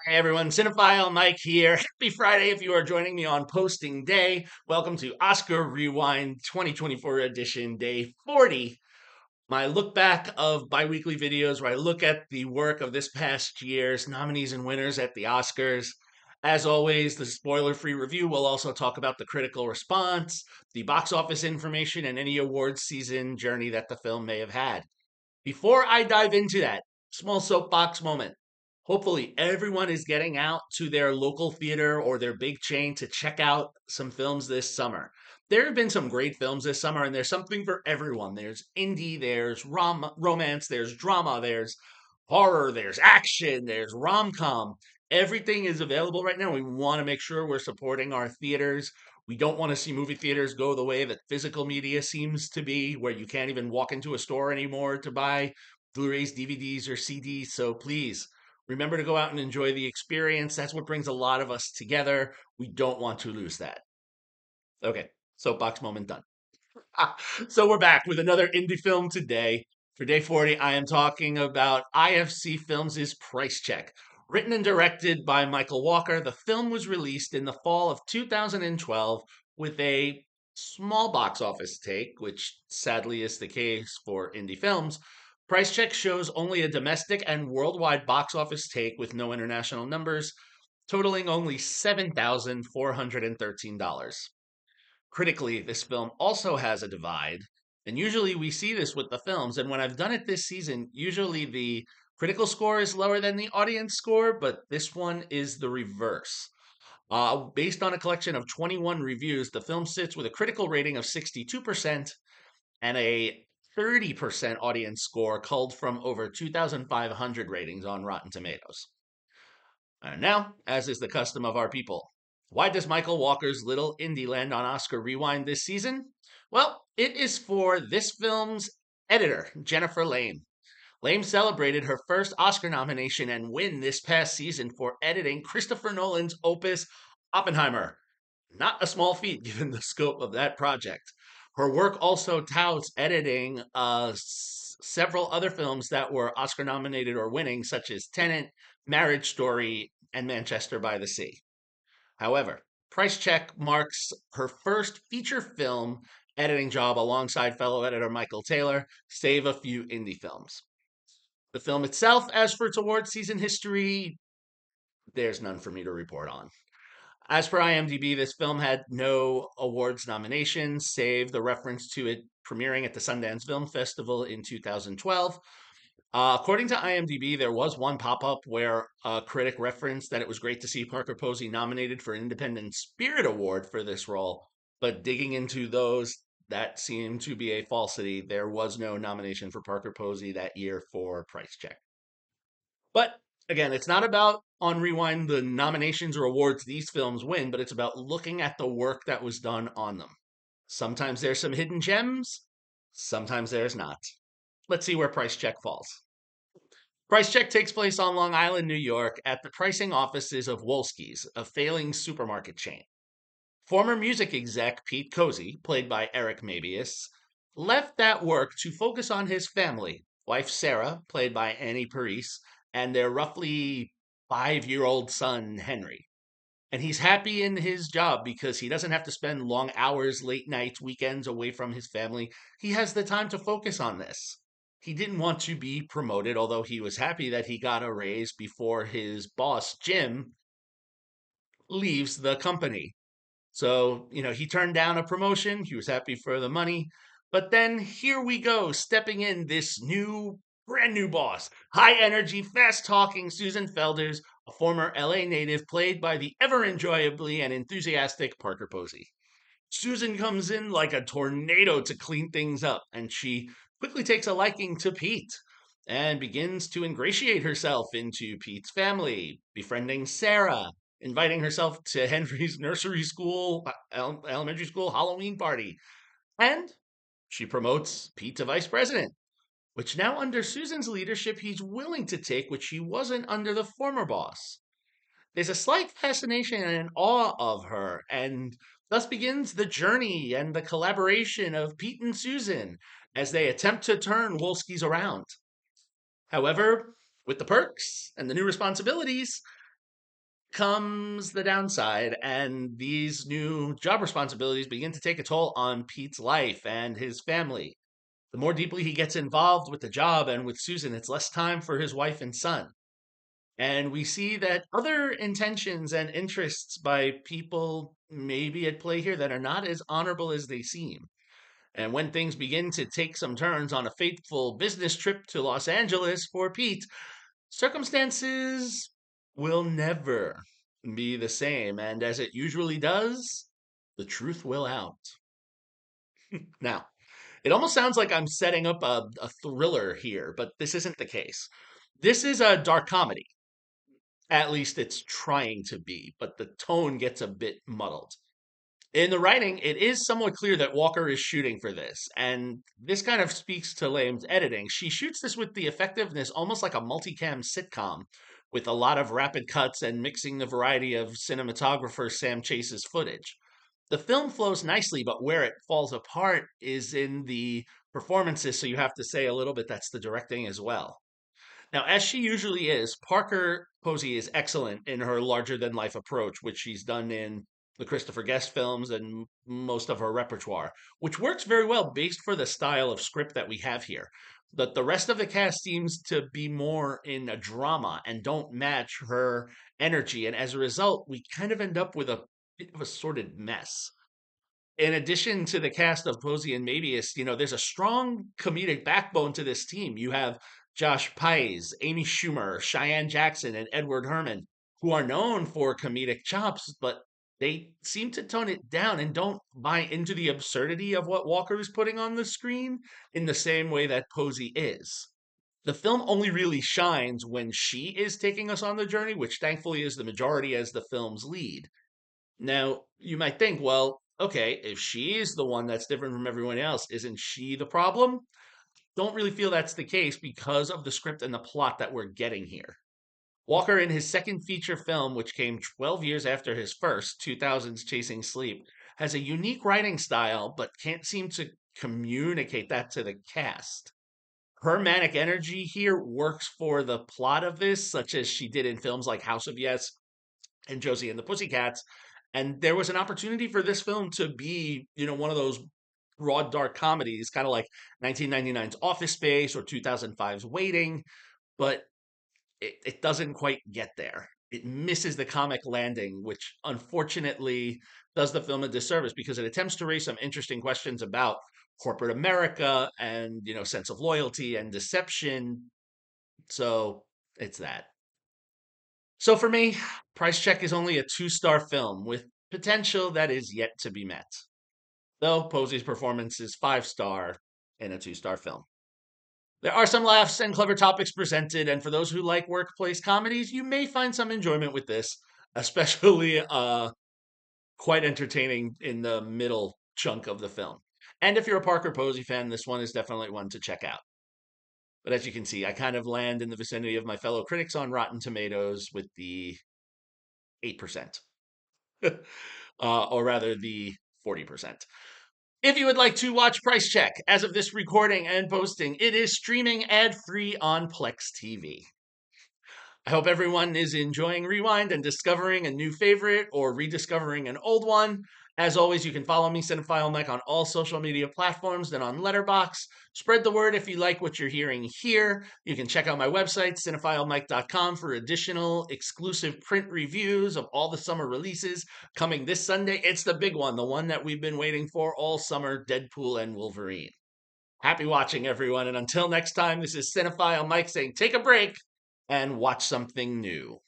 Hey everyone, Cinephile Mike here. Happy Friday if you are joining me on posting day. Welcome to Oscar Rewind 2024 edition, day 40. My look back of biweekly videos where I look at the work of this past year's nominees and winners at the Oscars. As always, the spoiler free review will also talk about the critical response, the box office information, and any awards season journey that the film may have had. Before I dive into that, small soapbox moment. Hopefully, everyone is getting out to their local theater or their big chain to check out some films this summer. There have been some great films this summer, and there's something for everyone. There's indie, there's romance, there's drama, there's horror, there's action, there's rom com. Everything is available right now. We want to make sure we're supporting our theaters. We don't want to see movie theaters go the way that physical media seems to be, where you can't even walk into a store anymore to buy Blu-rays, DVDs, or CDs. So please remember to go out and enjoy the experience. That's what brings a lot of us together. We don't want to lose that. Okay, soapbox moment done. So we're back with another indie film today. For day 40, I am talking about IFC Films' Price Check. Written and directed by Michael Walker, the film was released in the fall of 2012 with a small box office take, which sadly is the case for indie films. Price Check shows only a domestic and worldwide box office take with no international numbers, totaling only $7,413. Critically, this film also has a divide. And usually we see this with the films. And when I've done it this season, usually the critical score is lower than the audience score, but this one is the reverse. Based on a collection of 21 reviews, the film sits with a critical rating of 62% and a 30% audience score culled from over 2,500 ratings on Rotten Tomatoes. And now, as is the custom of our people, why does Michael Walker's Little Indie land on Oscar Rewind this season? Well, it is for this film's editor, Jennifer Lame. Lame celebrated her first Oscar nomination and win this past season for editing Christopher Nolan's opus Oppenheimer. Not a small feat given the scope of that project. Her work also touts editing several other films that were Oscar nominated or winning, such as Tenet, Marriage Story, and Manchester by the Sea. However, Price Check marks her first feature film editing job alongside fellow editor Michael Taylor, save a few indie films. The film itself, as for its award season history, there's none for me to report on. As per IMDb, this film had no awards nominations, save the reference to it premiering at the Sundance Film Festival in 2012. According to IMDb, there was one pop up where a critic referenced that it was great to see Parker Posey nominated for an Independent Spirit Award for this role, but digging into those, that seemed to be a falsity. There was no nomination for Parker Posey that year for Price Check. But again, it's not about on Rewind the nominations or awards these films win, but it's about looking at the work that was done on them. Sometimes there's some hidden gems, sometimes there's not. Let's see where Price Check falls. Price Check takes place on Long Island, New York, at the pricing offices of Wolski's, a failing supermarket chain. Former music exec Pete Cozy, played by Eric Mabius, left that work to focus on his family, wife Sarah, played by Annie Parise, and their roughly 5-year-old son, Henry. And he's happy in his job because he doesn't have to spend long hours, late nights, weekends away from his family. He has the time to focus on this. He didn't want to be promoted, although he was happy that he got a raise before his boss, Jim, leaves the company. So, he turned down a promotion. He was happy for the money. But then here we go, stepping in this brand new boss. High energy, fast talking Susan Felders, a former LA native played by the ever enjoyably and enthusiastic Parker Posey. Susan comes in like a tornado to clean things up, and she quickly takes a liking to Pete and begins to ingratiate herself into Pete's family, befriending Sarah, inviting herself to Henry's nursery school, elementary school Halloween party. And she promotes Pete to vice president, which now under Susan's leadership, he's willing to take, which he wasn't under the former boss. There's a slight fascination and awe of her, and thus begins the journey and the collaboration of Pete and Susan as they attempt to turn Wolski's around. However, with the perks and the new responsibilities, comes the downside, and these new job responsibilities begin to take a toll on Pete's life and his family. The more deeply he gets involved with the job and with Susan, it's less time for his wife and son. And we see that other intentions and interests by people may be at play here that are not as honorable as they seem. And when things begin to take some turns on a fateful business trip to Los Angeles for Pete, circumstances will never be the same. And as it usually does, the truth will out. Now, it almost sounds like I'm setting up a thriller here, but this isn't the case. This is a dark comedy. At least it's trying to be, but the tone gets a bit muddled. In the writing, it is somewhat clear that Walker is shooting for this, and this kind of speaks to Lame's editing. She shoots this with the effectiveness almost like a multicam sitcom, with a lot of rapid cuts and mixing the variety of cinematographer Sam Chase's footage. The film flows nicely, but where it falls apart is in the performances, so you have to say a little bit that's the directing as well. Now, as she usually is, Parker Posey is excellent in her larger than life approach, which she's done in the Christopher Guest films and most of her repertoire, which works very well based for the style of script that we have here. But the rest of the cast seems to be more in a drama and don't match her energy. And as a result, we kind of end up with a bit of a sorted mess. In addition to the cast of Posey and Mabius, there's a strong comedic backbone to this team. You have Josh Pais, Amy Schumer, Cheyenne Jackson, and Edward Herman, who are known for comedic chops, but they seem to tone it down and don't buy into the absurdity of what Walker is putting on the screen in the same way that Posey is. The film only really shines when she is taking us on the journey, which thankfully is the majority as the film's lead. Now, you might think, well, okay, if she's the one that's different from everyone else, isn't she the problem? Don't really feel that's the case because of the script and the plot that we're getting here. Walker, in his second feature film, which came 12 years after his first, 2000's Chasing Sleep, has a unique writing style, but can't seem to communicate that to the cast. Her manic energy here works for the plot of this, such as she did in films like House of Yes and Josie and the Pussycats. And there was an opportunity for this film to be, one of those broad dark comedies, kind of like 1999's Office Space or 2005's Waiting, but it doesn't quite get there. It misses the comic landing, which unfortunately does the film a disservice because it attempts to raise some interesting questions about corporate America and, sense of loyalty and deception. So it's that. So for me, Price Check is only a two-star film with potential that is yet to be met. Though Posey's performance is five-star in a two-star film. There are some laughs and clever topics presented, and for those who like workplace comedies, you may find some enjoyment with this, especially quite entertaining in the middle chunk of the film. And if you're a Parker Posey fan, this one is definitely one to check out. But as you can see, I kind of land in the vicinity of my fellow critics on Rotten Tomatoes with the 8%. Or rather the 40%. If you would like to watch Price Check, as of this recording and posting, it is streaming ad-free on Plex TV. I hope everyone is enjoying Rewind and discovering a new favorite or rediscovering an old one. As always, you can follow me, Cinephile Mike, on all social media platforms and on Letterboxd. Spread the word if you like what you're hearing here. You can check out my website, cinephilemike.com, for additional exclusive print reviews of all the summer releases coming this Sunday. It's the big one, the one that we've been waiting for all summer, Deadpool and Wolverine. Happy watching, everyone, and until next time, this is Cinephile Mike saying take a break and watch something new.